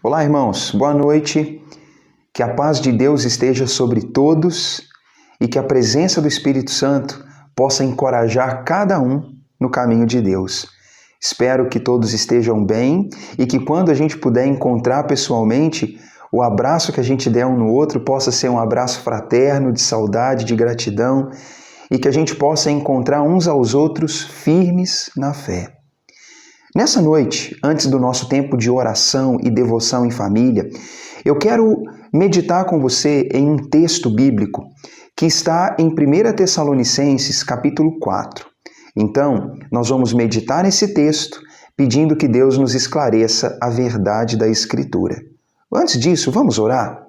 Olá, irmãos, boa noite. Que a paz de Deus esteja sobre todos e que a presença do Espírito Santo possa encorajar cada um no caminho de Deus. Espero que todos estejam bem e que quando a gente puder encontrar pessoalmente, o abraço que a gente der um no outro possa ser um abraço fraterno, de saudade, de gratidão e que a gente possa encontrar uns aos outros firmes na fé. Nessa noite, antes do nosso tempo de oração e devoção em família, eu quero meditar com você em um texto bíblico que está em 1 Tessalonicenses, capítulo 4. Então, nós vamos meditar nesse texto, pedindo que Deus nos esclareça a verdade da Escritura. Antes disso, vamos orar?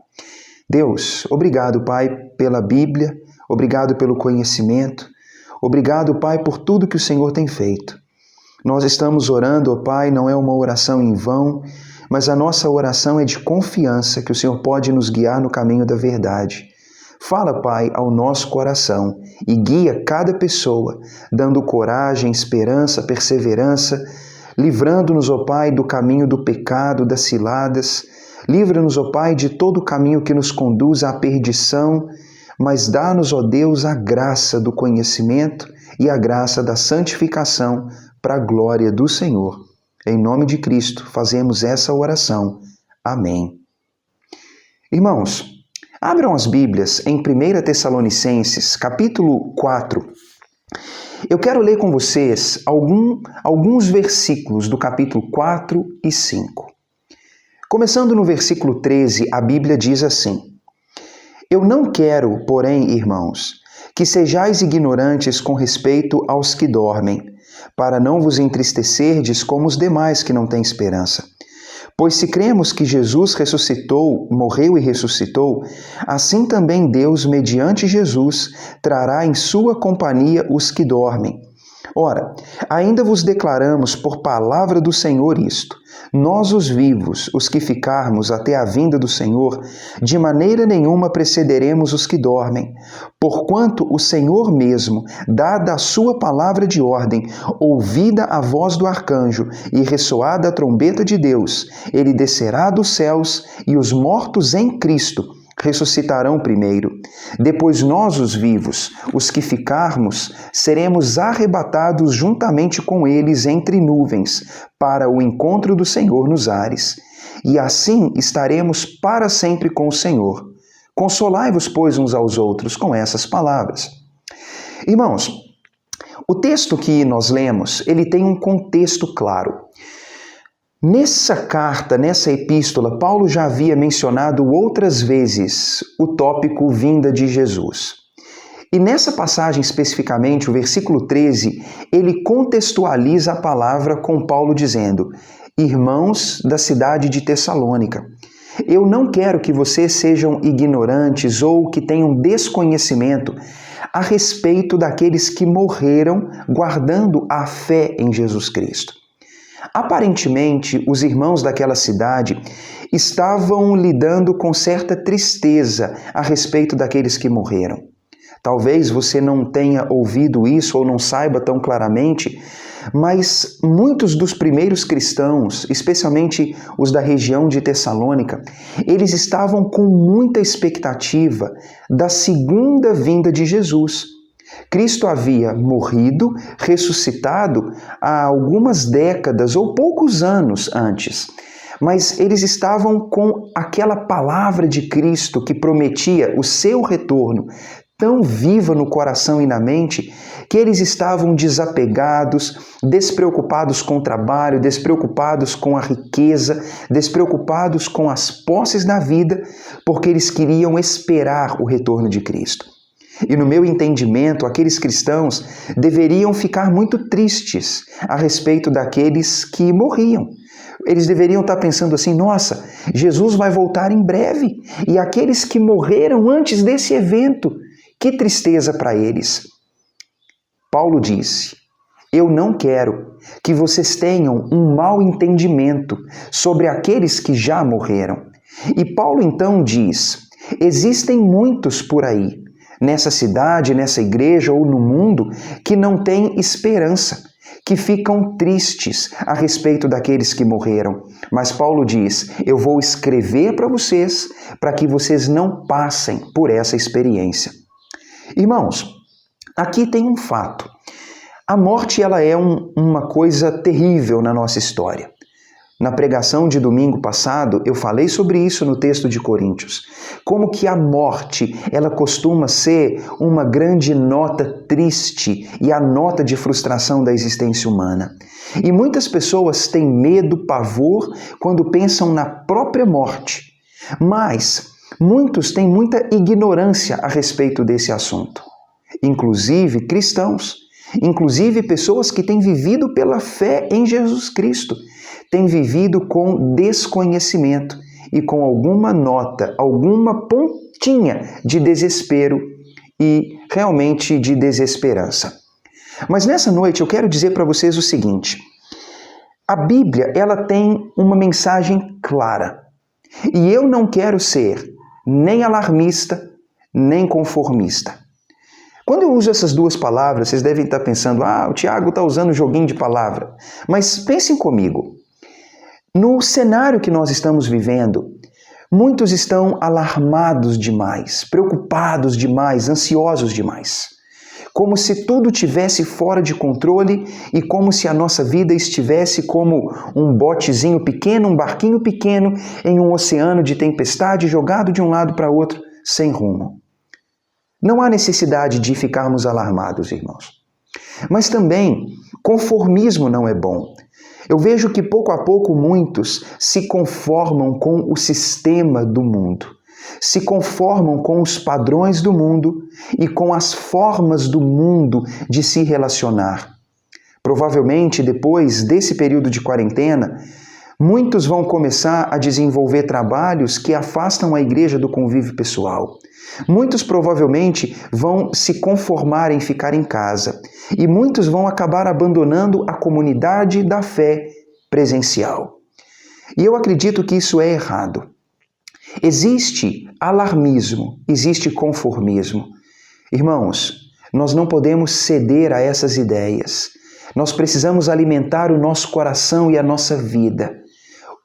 Deus, obrigado, Pai, pela Bíblia, obrigado pelo conhecimento, obrigado, Pai, por tudo que o Senhor tem feito. Nós estamos orando, ó Pai, não é uma oração em vão, mas a nossa oração é de confiança que o Senhor pode nos guiar no caminho da verdade. Fala, Pai, ao nosso coração e guia cada pessoa, dando coragem, esperança, perseverança, livrando-nos, ó Pai, do caminho do pecado, das ciladas. Livra-nos, ó Pai, de todo o caminho que nos conduz à perdição, mas dá-nos, ó Deus, a graça do conhecimento e a graça da santificação para a glória do Senhor. Em nome de Cristo, fazemos essa oração. Amém. Irmãos, abram as Bíblias em 1 Tessalonicenses, capítulo 4. Eu quero ler com vocês alguns versículos do capítulo 4 e 5. Começando no versículo 13, a Bíblia diz assim: Eu não quero, porém, irmãos, que sejais ignorantes com respeito aos que dormem, para não vos entristecerdes como os demais que não têm esperança. Pois se cremos que Jesus morreu e ressuscitou, assim também Deus, mediante Jesus, trará em sua companhia os que dormem. Ora, ainda vos declaramos por palavra do Senhor isto: nós os vivos, os que ficarmos até a vinda do Senhor, de maneira nenhuma precederemos os que dormem. Porquanto o Senhor mesmo, dada a sua palavra de ordem, ouvida a voz do arcanjo e ressoada a trombeta de Deus, ele descerá dos céus e os mortos em Cristo ressuscitarão primeiro. Depois nós, os vivos, os que ficarmos, seremos arrebatados juntamente com eles entre nuvens, para o encontro do Senhor nos ares. E assim estaremos para sempre com o Senhor. Consolai-vos, pois, uns aos outros com essas palavras. Irmãos, o texto que nós lemos, ele tem um contexto claro. Nessa carta, nessa epístola, Paulo já havia mencionado outras vezes o tópico vinda de Jesus. E nessa passagem especificamente, o versículo 13, ele contextualiza a palavra com Paulo dizendo: Irmãos da cidade de Tessalônica, eu não quero que vocês sejam ignorantes ou que tenham desconhecimento a respeito daqueles que morreram guardando a fé em Jesus Cristo. Aparentemente, os irmãos daquela cidade estavam lidando com certa tristeza a respeito daqueles que morreram. Talvez você não tenha ouvido isso ou não saiba tão claramente, mas muitos dos primeiros cristãos, especialmente os da região de Tessalônica, eles estavam com muita expectativa da segunda vinda de Jesus. Cristo havia morrido, ressuscitado há algumas décadas ou poucos anos antes, mas eles estavam com aquela palavra de Cristo que prometia o seu retorno tão viva no coração e na mente, que eles estavam desapegados, despreocupados com o trabalho, despreocupados com a riqueza, despreocupados com as posses da vida, porque eles queriam esperar o retorno de Cristo. E no meu entendimento, aqueles cristãos deveriam ficar muito tristes a respeito daqueles que morriam. Eles deveriam estar pensando assim: nossa, Jesus vai voltar em breve. E aqueles que morreram antes desse evento, que tristeza para eles. Paulo disse: eu não quero que vocês tenham um mau entendimento sobre aqueles que já morreram. E Paulo então diz: existem muitos por aí, nessa cidade, nessa igreja ou no mundo, que não têm esperança, que ficam tristes a respeito daqueles que morreram. Mas Paulo diz: eu vou escrever para vocês, para que vocês não passem por essa experiência. Irmãos, aqui tem um fato. A morte ela é uma coisa terrível na nossa história. Na pregação de domingo passado, eu falei sobre isso no texto de Coríntios. Como que a morte, ela costuma ser uma grande nota triste e a nota de frustração da existência humana. E muitas pessoas têm medo, pavor, quando pensam na própria morte. Mas muitos têm muita ignorância a respeito desse assunto. Inclusive cristãos, inclusive pessoas que têm vivido pela fé em Jesus Cristo, têm vivido com desconhecimento e com alguma nota, alguma pontinha de desespero e realmente de desesperança. Mas nessa noite eu quero dizer para vocês o seguinte: a Bíblia ela tem uma mensagem clara e eu não quero ser nem alarmista nem conformista. Quando eu uso essas duas palavras, vocês devem estar pensando: o Tiago está usando joguinho de palavra. Mas pensem comigo. No cenário que nós estamos vivendo, muitos estão alarmados demais, preocupados demais, ansiosos demais. Como se tudo tivesse fora de controle e como se a nossa vida estivesse como um botezinho pequeno, um barquinho pequeno em um oceano de tempestade jogado de um lado para outro, sem rumo. Não há necessidade de ficarmos alarmados, irmãos. Mas também, conformismo não é bom. Eu vejo que pouco a pouco muitos se conformam com o sistema do mundo, se conformam com os padrões do mundo e com as formas do mundo de se relacionar. Provavelmente, depois desse período de quarentena, muitos vão começar a desenvolver trabalhos que afastam a igreja do convívio pessoal. Muitos provavelmente vão se conformar em ficar em casa e muitos vão acabar abandonando a comunidade da fé presencial. E eu acredito que isso é errado. Existe alarmismo, existe conformismo. Irmãos, nós não podemos ceder a essas ideias. Nós precisamos alimentar o nosso coração e a nossa vida.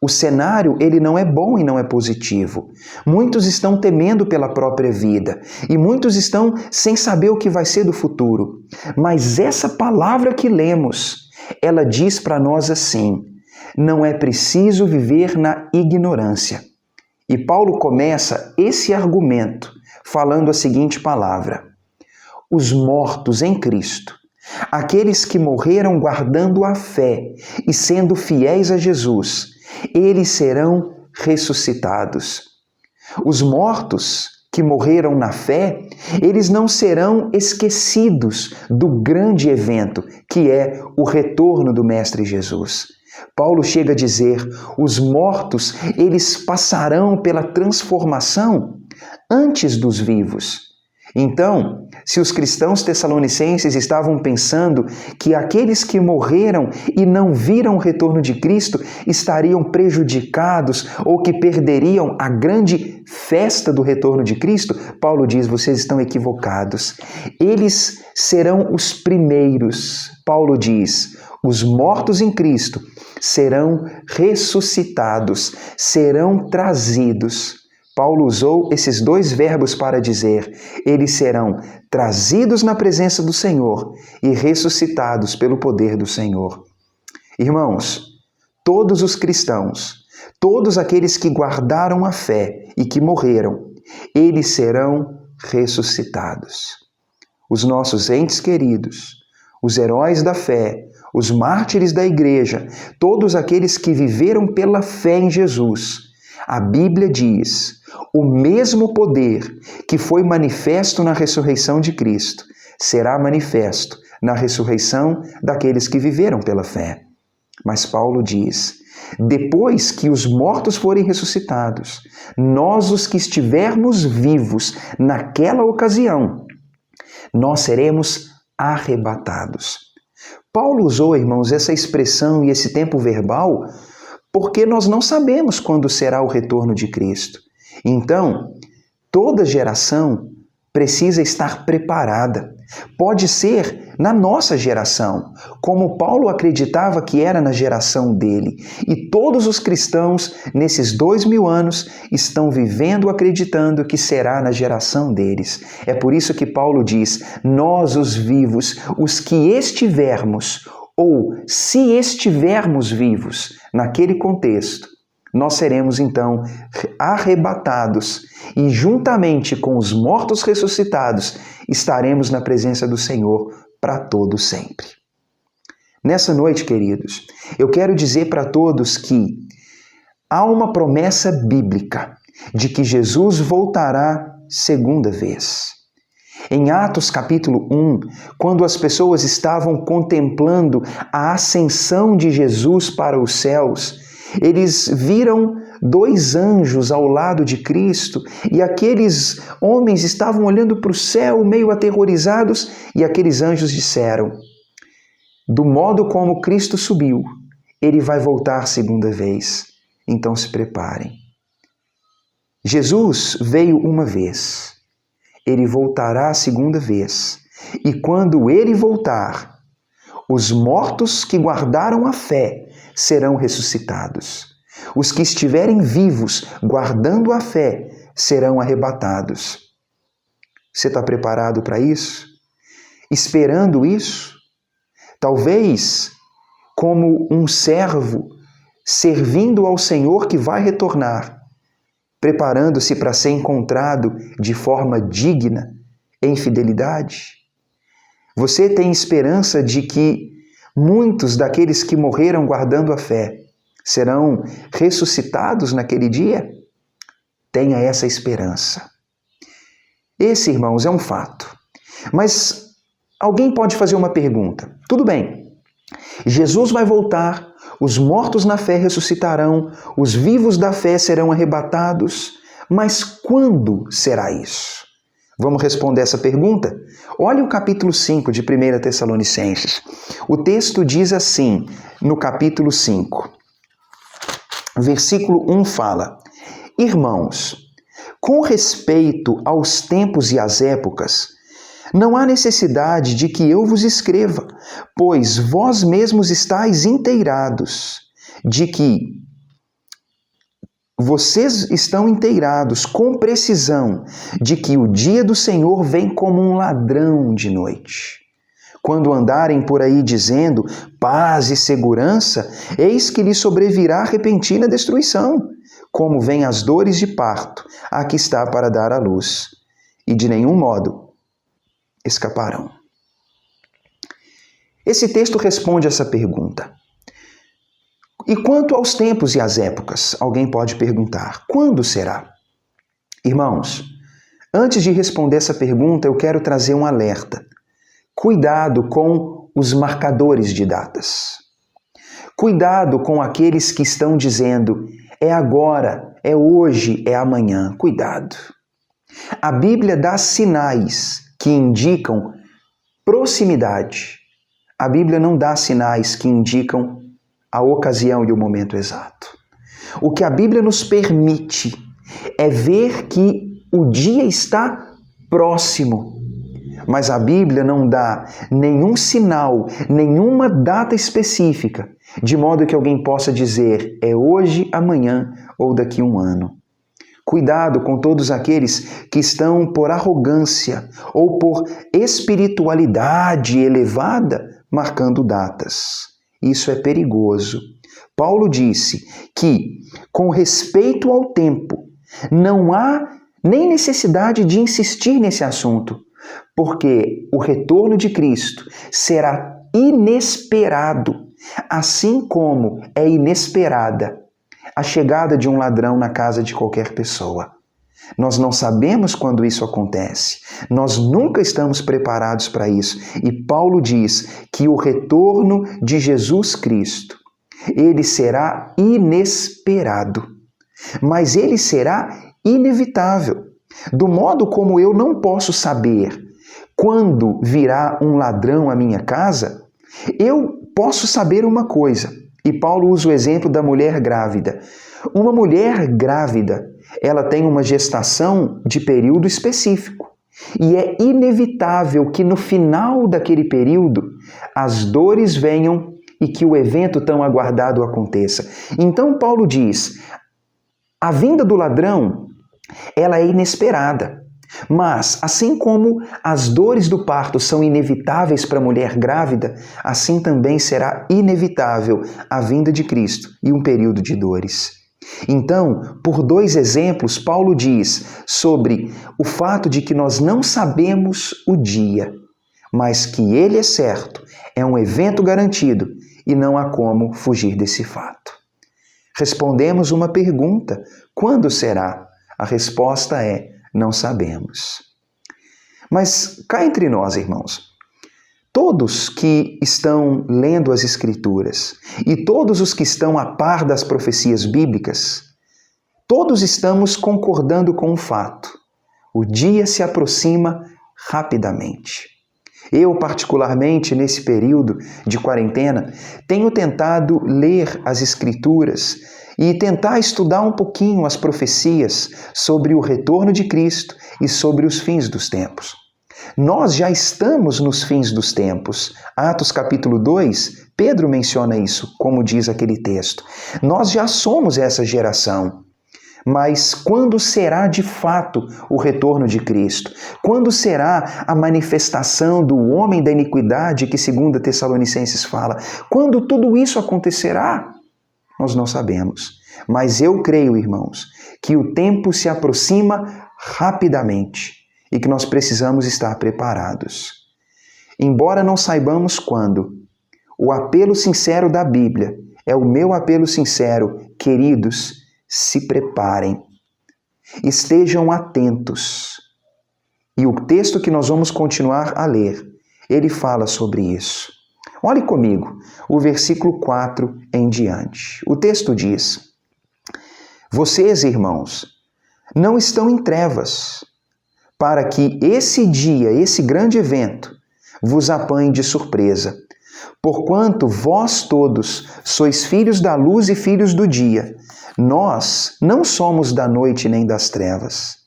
O cenário, ele não é bom e não é positivo. Muitos estão temendo pela própria vida e muitos estão sem saber o que vai ser do futuro. Mas essa palavra que lemos, ela diz para nós assim: não é preciso viver na ignorância. E Paulo começa esse argumento falando a seguinte palavra: os mortos em Cristo, aqueles que morreram guardando a fé e sendo fiéis a Jesus, eles serão ressuscitados. Os mortos que morreram na fé, eles não serão esquecidos do grande evento que é o retorno do Mestre Jesus. Paulo chega a dizer: os mortos, eles passarão pela transformação antes dos vivos. Então, se os cristãos tessalonicenses estavam pensando que aqueles que morreram e não viram o retorno de Cristo estariam prejudicados ou que perderiam a grande festa do retorno de Cristo, Paulo diz: vocês estão equivocados. Eles serão os primeiros. Paulo diz: os mortos em Cristo serão ressuscitados, serão trazidos. Paulo usou esses dois verbos para dizer: eles serão trazidos na presença do Senhor e ressuscitados pelo poder do Senhor. Irmãos, todos os cristãos, todos aqueles que guardaram a fé e que morreram, eles serão ressuscitados. Os nossos entes queridos, os heróis da fé, os mártires da igreja, todos aqueles que viveram pela fé em Jesus, a Bíblia diz: o mesmo poder que foi manifesto na ressurreição de Cristo será manifesto na ressurreição daqueles que viveram pela fé. Mas Paulo diz: depois que os mortos forem ressuscitados, nós, os que estivermos vivos naquela ocasião, nós seremos arrebatados. Paulo usou, irmãos, essa expressão e esse tempo verbal porque nós não sabemos quando será o retorno de Cristo. Então, toda geração precisa estar preparada. Pode ser na nossa geração, como Paulo acreditava que era na geração dele. E todos os cristãos, nesses 2000 anos, estão vivendo acreditando que será na geração deles. É por isso que Paulo diz, nós os vivos, os que estivermos, ou se estivermos vivos naquele contexto, nós seremos então arrebatados e juntamente com os mortos ressuscitados estaremos na presença do Senhor para todo sempre. Nessa noite, queridos, eu quero dizer para todos que há uma promessa bíblica de que Jesus voltará segunda vez. Em Atos capítulo 1, quando as pessoas estavam contemplando a ascensão de Jesus para os céus, eles viram 2 anjos ao lado de Cristo e aqueles homens estavam olhando para o céu meio aterrorizados e aqueles anjos disseram, do modo como Cristo subiu, ele vai voltar segunda vez, então se preparem. Jesus veio uma vez, ele voltará a segunda vez e quando ele voltar, os mortos que guardaram a fé serão ressuscitados. Os que estiverem vivos, guardando a fé, serão arrebatados. Você está preparado para isso? Esperando isso? Talvez como um servo servindo ao Senhor que vai retornar, preparando-se para ser encontrado de forma digna, em fidelidade? Você tem esperança de que muitos daqueles que morreram guardando a fé serão ressuscitados naquele dia? Tenha essa esperança. Esse, irmãos, é um fato. Mas alguém pode fazer uma pergunta. Tudo bem, Jesus vai voltar, os mortos na fé ressuscitarão, os vivos da fé serão arrebatados, mas quando será isso? Vamos responder essa pergunta? Olha o capítulo 5 de 1 Tessalonicenses. O texto diz assim, no capítulo 5, versículo 1 fala, irmãos, com respeito aos tempos e às épocas, não há necessidade de que eu vos escreva, pois vós mesmos estáis inteirados de que vocês estão inteirados com precisão de que o dia do Senhor vem como um ladrão de noite. Quando andarem por aí dizendo paz e segurança, eis que lhes sobrevirá repentina destruição, como vêm as dores de parto, a que está para dar à luz, e de nenhum modo escaparão. Esse texto responde essa pergunta. E quanto aos tempos e às épocas, alguém pode perguntar, quando será? Irmãos, antes de responder essa pergunta, eu quero trazer um alerta. Cuidado com os marcadores de datas. Cuidado com aqueles que estão dizendo, é agora, é hoje, é amanhã. Cuidado. A Bíblia dá sinais que indicam proximidade. A Bíblia não dá sinais que indicam a ocasião e o momento exato. O que a Bíblia nos permite é ver que o dia está próximo, mas a Bíblia não dá nenhum sinal, nenhuma data específica, de modo que alguém possa dizer é hoje, amanhã ou daqui a um ano. Cuidado com todos aqueles que estão por arrogância ou por espiritualidade elevada marcando datas. Isso é perigoso. Paulo disse que, com respeito ao tempo, não há nem necessidade de insistir nesse assunto, porque o retorno de Cristo será inesperado, assim como é inesperada a chegada de um ladrão na casa de qualquer pessoa. Nós não sabemos quando isso acontece. Nós nunca estamos preparados para isso. E Paulo diz que o retorno de Jesus Cristo, ele será inesperado, mas ele será inevitável. Do modo como eu não posso saber quando virá um ladrão à minha casa, eu posso saber uma coisa. E Paulo usa o exemplo da mulher grávida. Uma mulher grávida, ela tem uma gestação de período específico. E é inevitável que no final daquele período as dores venham e que o evento tão aguardado aconteça. Então Paulo diz, a vinda do ladrão, ela é inesperada. Mas, assim como as dores do parto são inevitáveis para a mulher grávida, assim também será inevitável a vinda de Cristo e um período de dores. Então, por dois exemplos, Paulo diz sobre o fato de que nós não sabemos o dia, mas que ele é certo, é um evento garantido e não há como fugir desse fato. Respondemos uma pergunta: quando será? A resposta é: não sabemos. Mas cá entre nós, irmãos, todos que estão lendo as Escrituras e todos os que estão a par das profecias bíblicas, todos estamos concordando com um fato: o dia se aproxima rapidamente. Eu, particularmente, nesse período de quarentena, tenho tentado ler as Escrituras e tentar estudar um pouquinho as profecias sobre o retorno de Cristo e sobre os fins dos tempos. Nós já estamos nos fins dos tempos. Atos capítulo 2, Pedro menciona isso, como diz aquele texto. Nós já somos essa geração. Mas quando será de fato o retorno de Cristo? Quando será a manifestação do homem da iniquidade que 2 Tessalonicenses fala? Quando tudo isso acontecerá? Nós não sabemos. Mas eu creio, irmãos, que o tempo se aproxima rapidamente e que nós precisamos estar preparados. Embora não saibamos quando, o apelo sincero da Bíblia é o meu apelo sincero, queridos, se preparem, estejam atentos. E o texto que nós vamos continuar a ler, ele fala sobre isso. Olhe comigo, o versículo 4 em diante. O texto diz: vocês, irmãos, não estão em trevas, para que esse dia, esse grande evento, vos apanhe de surpresa. Porquanto vós todos sois filhos da luz e filhos do dia, nós não somos da noite nem das trevas.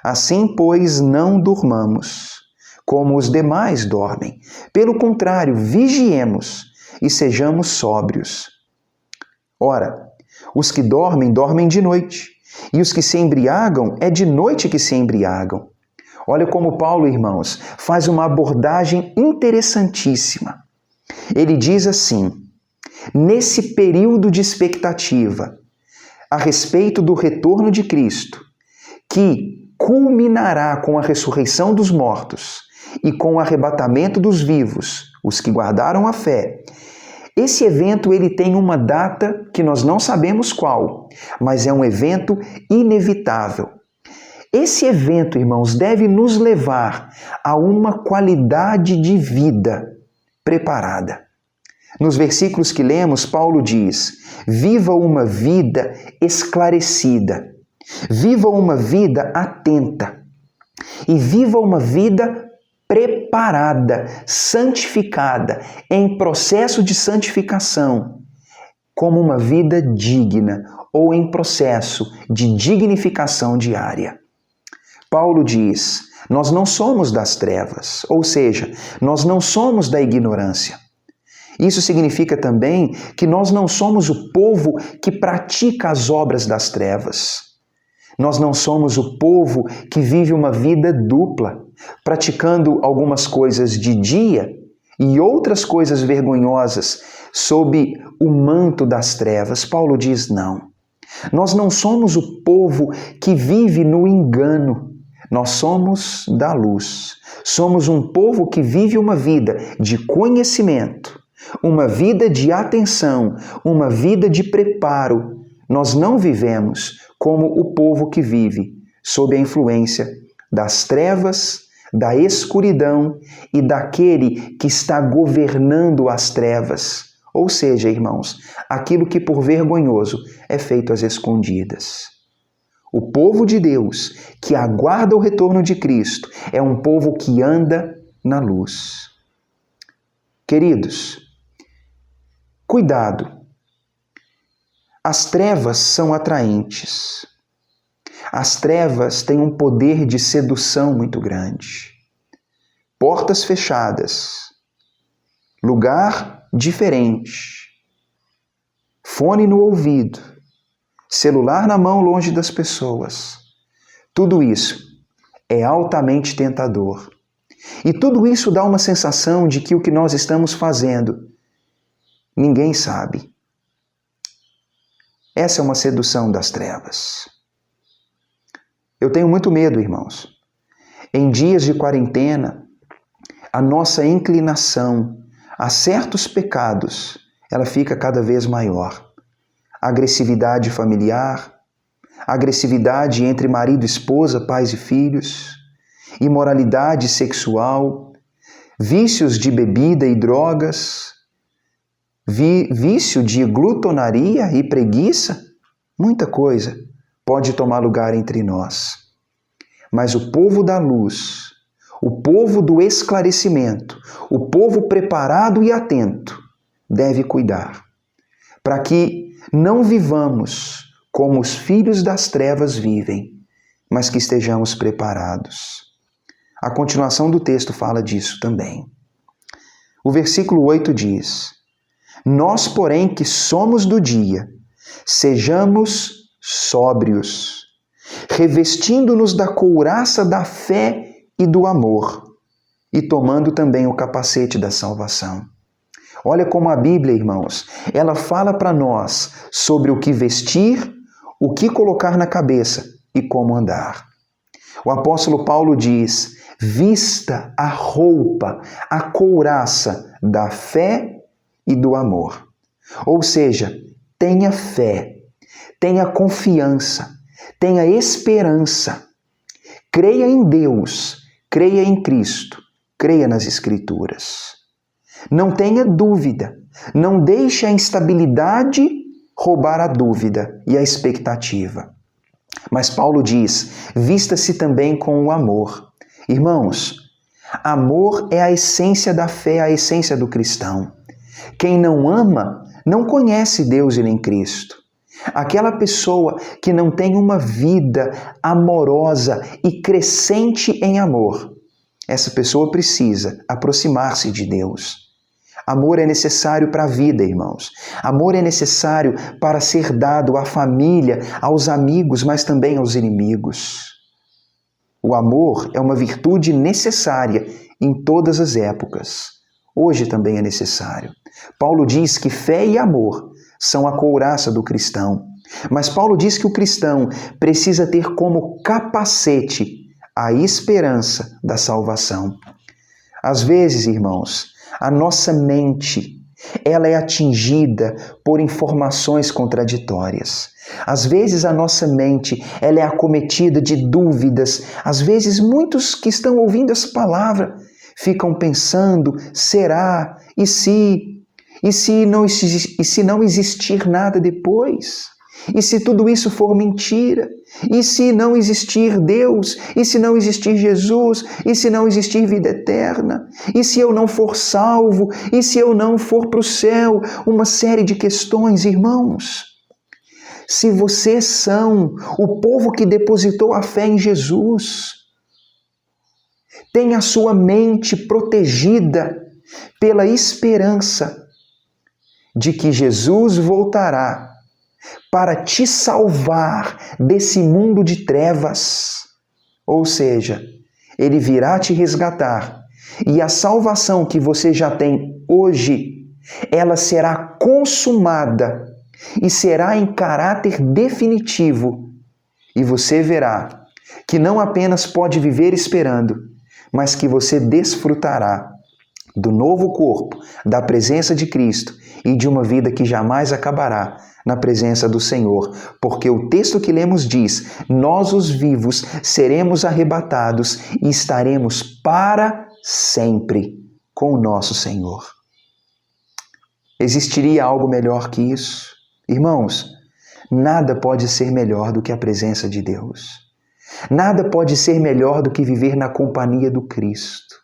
Assim, pois, não durmamos, como os demais dormem. Pelo contrário, vigiemos e sejamos sóbrios. Ora, os que dormem, dormem de noite, e os que se embriagam, é de noite que se embriagam. Olha como Paulo, irmãos, faz uma abordagem interessantíssima. Ele diz assim, nesse período de expectativa a respeito do retorno de Cristo, que culminará com a ressurreição dos mortos e com o arrebatamento dos vivos, os que guardaram a fé, esse evento ele tem uma data que nós não sabemos qual, mas é um evento inevitável. Esse evento, irmãos, deve nos levar a uma qualidade de vida preparada. Nos versículos que lemos, Paulo diz: viva uma vida esclarecida, viva uma vida atenta e viva uma vida preparada, santificada, em processo de santificação, como uma vida digna ou em processo de dignificação diária. Paulo diz: nós não somos das trevas, ou seja, nós não somos da ignorância. Isso significa também que nós não somos o povo que pratica as obras das trevas. Nós não somos o povo que vive uma vida dupla, praticando algumas coisas de dia e outras coisas vergonhosas sob o manto das trevas. Paulo diz: não. Nós não somos o povo que vive no engano. Nós somos da luz. Somos um povo que vive uma vida de conhecimento, uma vida de atenção, uma vida de preparo. Nós não vivemos como o povo que vive sob a influência das trevas, da escuridão e daquele que está governando as trevas. Ou seja, irmãos, aquilo que por vergonhoso é feito às escondidas. O povo de Deus, que aguarda o retorno de Cristo, é um povo que anda na luz. Queridos, cuidado. As trevas são atraentes. As trevas têm um poder de sedução muito grande. Portas fechadas, lugar diferente, fone no ouvido, celular na mão longe das pessoas. Tudo isso é altamente tentador. E tudo isso dá uma sensação de que o que nós estamos fazendo, ninguém sabe. Essa é uma sedução das trevas. Eu tenho muito medo, irmãos. Em dias de quarentena, a nossa inclinação a certos pecados, ela fica cada vez maior. Agressividade familiar, agressividade entre marido e esposa, pais e filhos, imoralidade sexual, vícios de bebida e drogas, vício de glutonaria e preguiça, muita coisa pode tomar lugar entre nós. Mas o povo da luz, o povo do esclarecimento, o povo preparado e atento, deve cuidar, para que não vivamos como os filhos das trevas vivem, mas que estejamos preparados. A continuação do texto fala disso também. O versículo 8 diz: Nós, porém, que somos do dia, sejamos sóbrios, revestindo-nos da couraça da fé e do amor, e tomando também o capacete da salvação. Olha como a Bíblia, irmãos, ela fala para nós sobre o que vestir, o que colocar na cabeça e como andar. O apóstolo Paulo diz: vista a roupa, a couraça da fé e do amor. Ou seja, tenha fé, tenha confiança, tenha esperança. Creia em Deus, creia em Cristo, creia nas Escrituras. Não tenha dúvida, não deixe a instabilidade roubar a dúvida e a expectativa. Mas Paulo diz: vista-se também com o amor. Irmãos, amor é a essência da fé, a essência do cristão. Quem não ama não conhece Deus e nem Cristo. Aquela pessoa que não tem uma vida amorosa e crescente em amor, essa pessoa precisa aproximar-se de Deus. Amor é necessário para a vida, irmãos. Amor é necessário para ser dado à família, aos amigos, mas também aos inimigos. O amor é uma virtude necessária em todas as épocas. Hoje também é necessário. Paulo diz que fé e amor são a couraça do cristão. Mas Paulo diz que o cristão precisa ter como capacete a esperança da salvação. Às vezes, irmãos, a nossa mente, ela é atingida por informações contraditórias. Às vezes a nossa mente, ela é acometida de dúvidas. Às vezes muitos que estão ouvindo essa palavra ficam pensando: será? E se não existir nada depois? E se tudo isso for mentira? E se não existir Deus? E se não existir Jesus? E se não existir vida eterna? E se eu não for salvo? E se eu não for para o céu? Uma série de questões, irmãos. Se vocês são o povo que depositou a fé em Jesus, tem a sua mente protegida pela esperança de que Jesus voltará para te salvar desse mundo de trevas. Ou seja, Ele virá te resgatar, e a salvação que você já tem hoje, ela será consumada e será em caráter definitivo. E você verá que não apenas pode viver esperando, mas que você desfrutará do novo corpo, da presença de Cristo e de uma vida que jamais acabará na presença do Senhor, porque o texto que lemos diz: nós os vivos seremos arrebatados e estaremos para sempre com o nosso Senhor. Existiria algo melhor que isso? Irmãos, nada pode ser melhor do que a presença de Deus. Nada pode ser melhor do que viver na companhia do Cristo.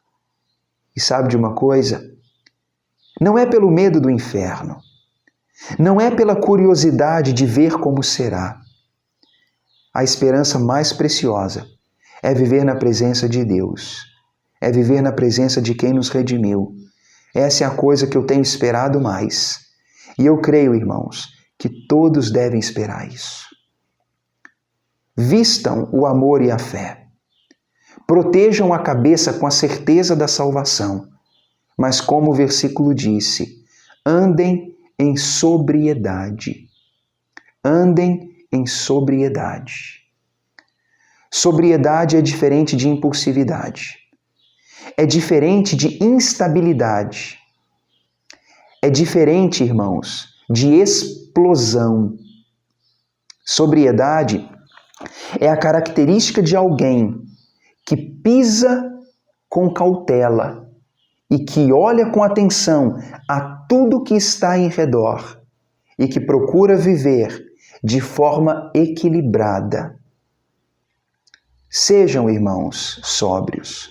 E sabe de uma coisa? Não é pelo medo do inferno. Não é pela curiosidade de ver como será. A esperança mais preciosa é viver na presença de Deus, é viver na presença de quem nos redimiu. Essa é a coisa que eu tenho esperado mais. E eu creio, irmãos, que todos devem esperar isso. Vistam o amor e a fé. Protejam a cabeça com a certeza da salvação. Mas como o versículo disse, andem em sobriedade. Andem em sobriedade. Sobriedade é diferente de impulsividade. É diferente de instabilidade. É diferente, irmãos, de explosão. Sobriedade é a característica de alguém que pisa com cautela e que olha com atenção a tudo que está em redor e que procura viver de forma equilibrada. Sejam, irmãos, sóbrios.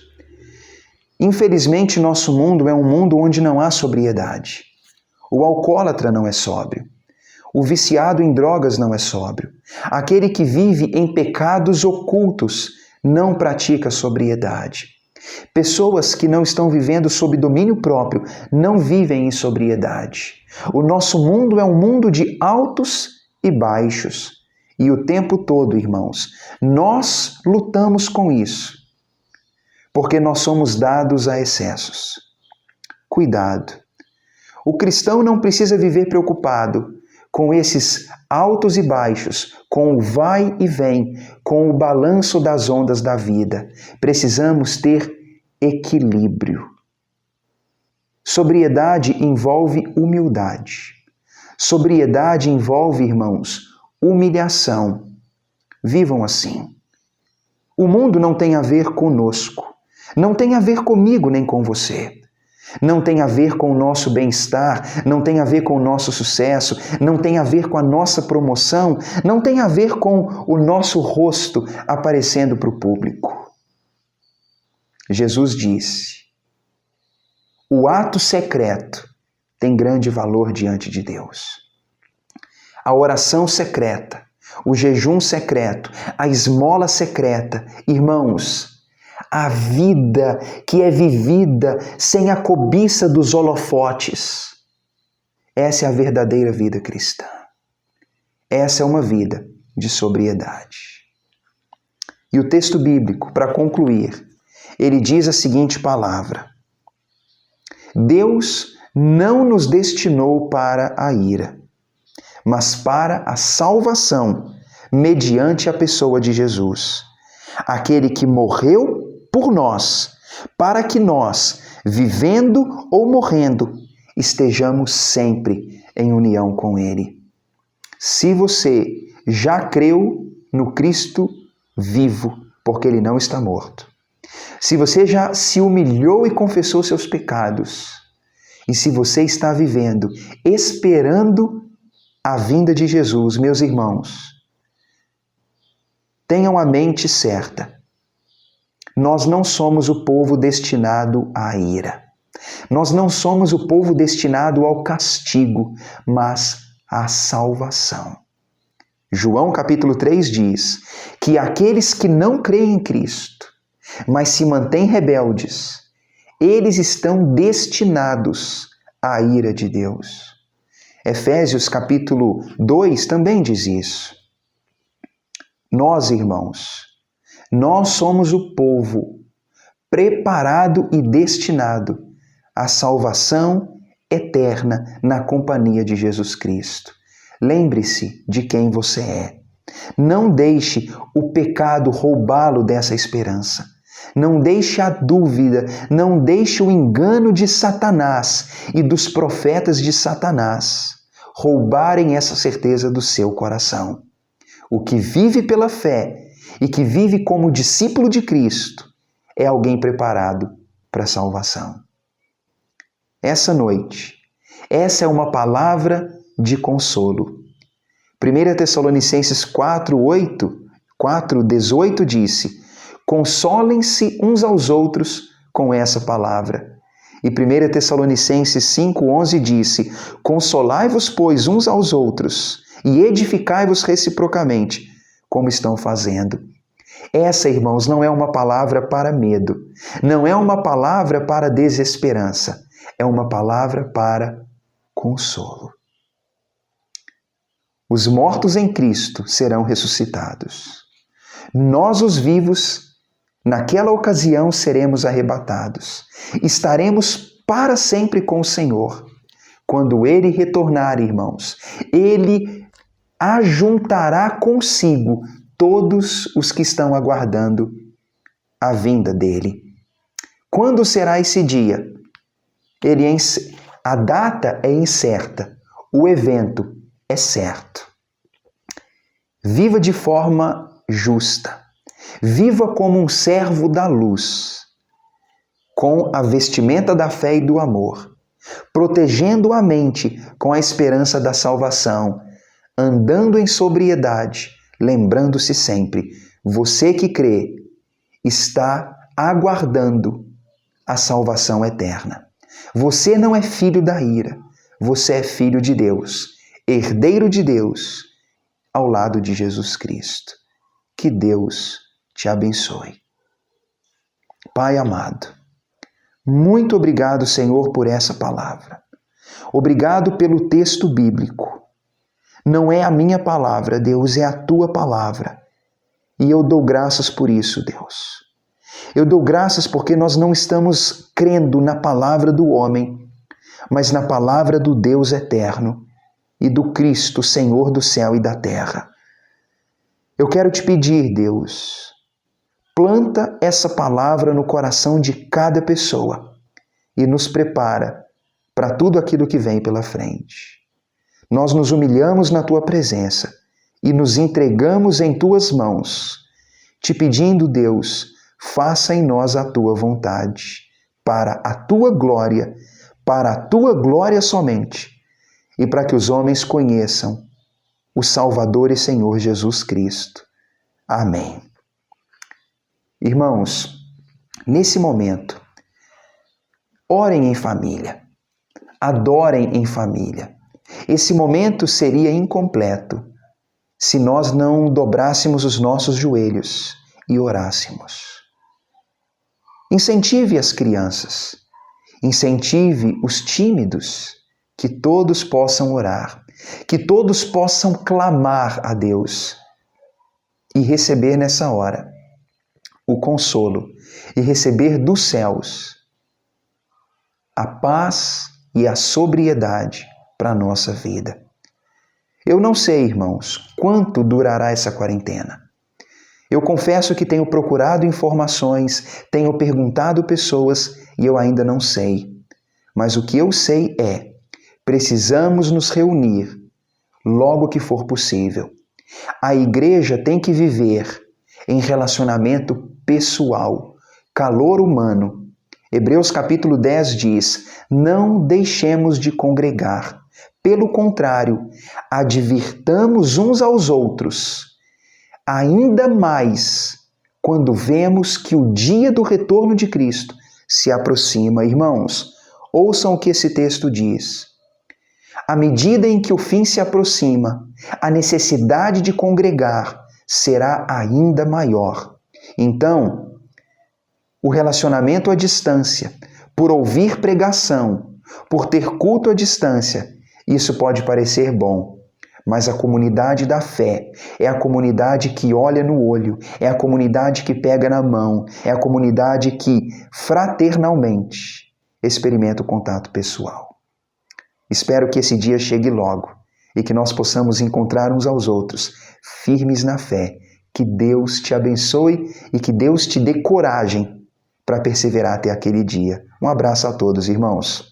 Infelizmente, nosso mundo é um mundo onde não há sobriedade. O alcoólatra não é sóbrio. O viciado em drogas não é sóbrio. Aquele que vive em pecados ocultos não pratica sobriedade. Pessoas que não estão vivendo sob domínio próprio não vivem em sobriedade. O nosso mundo é um mundo de altos e baixos. E o tempo todo, irmãos, nós lutamos com isso. Porque nós somos dados a excessos. Cuidado. O cristão não precisa viver preocupado com esses altos e baixos, com o vai e vem, com o balanço das ondas da vida. Precisamos ter equilíbrio. Sobriedade envolve humildade. Sobriedade envolve, irmãos, humilhação. Vivam assim. O mundo não tem a ver conosco. Não tem a ver comigo nem com você. Não tem a ver com o nosso bem-estar, não tem a ver com o nosso sucesso, não tem a ver com a nossa promoção, não tem a ver com o nosso rosto aparecendo para o público. Jesus disse: o ato secreto tem grande valor diante de Deus. A oração secreta, o jejum secreto, a esmola secreta, irmãos, a vida que é vivida sem a cobiça dos holofotes. Essa é a verdadeira vida cristã. Essa é uma vida de sobriedade. E o texto bíblico, para concluir, ele diz a seguinte palavra: Deus não nos destinou para a ira, mas para a salvação, mediante a pessoa de Jesus, aquele que morreu por nós, para que nós, vivendo ou morrendo, estejamos sempre em união com Ele. Se você já creu no Cristo vivo, porque Ele não está morto, se você já se humilhou e confessou seus pecados, e se você está vivendo, esperando a vinda de Jesus, meus irmãos, tenham a mente certa. Nós não somos o povo destinado à ira. Nós não somos o povo destinado ao castigo, mas à salvação. João capítulo 3 diz que aqueles que não creem em Cristo, mas se mantêm rebeldes, eles estão destinados à ira de Deus. Efésios capítulo 2 também diz isso. Nós, irmãos, nós somos o povo preparado e destinado à salvação eterna na companhia de Jesus Cristo. Lembre-se de quem você é. Não deixe o pecado roubá-lo dessa esperança. Não deixe a dúvida, não deixe o engano de Satanás e dos profetas de Satanás roubarem essa certeza do seu coração. O que vive pela fé e que vive como discípulo de Cristo é alguém preparado para a salvação. Essa noite, essa é uma palavra de consolo. 1 Tessalonicenses 4:18 disse: consolem-se uns aos outros com essa palavra. E 1 Tessalonicenses 5:11 disse: consolai-vos, pois, uns aos outros e edificai-vos reciprocamente, como estão fazendo. Essa, irmãos, não é uma palavra para medo, não é uma palavra para desesperança, é uma palavra para consolo. Os mortos em Cristo serão ressuscitados. Nós, os vivos, naquela ocasião seremos arrebatados. Estaremos para sempre com o Senhor. Quando Ele retornar, irmãos, Ele ajuntará consigo todos os que estão aguardando a vinda dele. Quando será esse dia? A data é incerta, o evento é certo. Viva de forma justa, viva como um servo da luz, com a vestimenta da fé e do amor, protegendo a mente com a esperança da salvação, andando em sobriedade, lembrando-se sempre, você que crê está aguardando a salvação eterna. Você não é filho da ira, você é filho de Deus, herdeiro de Deus, ao lado de Jesus Cristo. Que Deus te abençoe. Pai amado, muito obrigado, Senhor, por essa palavra. Obrigado pelo texto bíblico. Não é a minha palavra, Deus, é a tua palavra. E eu dou graças por isso, Deus. Eu dou graças porque nós não estamos crendo na palavra do homem, mas na palavra do Deus eterno e do Cristo, Senhor do céu e da terra. Eu quero te pedir, Deus, planta essa palavra no coração de cada pessoa e nos prepara para tudo aquilo que vem pela frente. Nós nos humilhamos na tua presença e nos entregamos em tuas mãos, te pedindo, Deus, faça em nós a tua vontade, para a tua glória somente, e para que os homens conheçam o Salvador e Senhor Jesus Cristo. Amém. Irmãos, nesse momento, orem em família, adorem em família. Esse momento seria incompleto se nós não dobrássemos os nossos joelhos e orássemos. Incentive as crianças, incentive os tímidos, que todos possam orar, que todos possam clamar a Deus e receber nessa hora o consolo e receber dos céus a paz e a sobriedade para a nossa vida. Eu não sei, irmãos, quanto durará essa quarentena. Eu confesso que tenho procurado informações, tenho perguntado pessoas e eu ainda não sei. Mas o que eu sei é, precisamos nos reunir logo que for possível. A igreja tem que viver em relacionamento pessoal, calor humano. Hebreus capítulo 10 diz, não deixemos de congregar. Pelo contrário, advirtamos uns aos outros, ainda mais quando vemos que o dia do retorno de Cristo se aproxima. Irmãos, ouçam o que esse texto diz. À medida em que o fim se aproxima, a necessidade de congregar será ainda maior. Então, o relacionamento à distância, por ouvir pregação, por ter culto à distância, isso pode parecer bom, mas a comunidade da fé é a comunidade que olha no olho, é a comunidade que pega na mão, é a comunidade que fraternalmente experimenta o contato pessoal. Espero que esse dia chegue logo e que nós possamos encontrar uns aos outros, firmes na fé. Que Deus te abençoe e que Deus te dê coragem para perseverar até aquele dia. Um abraço a todos, irmãos.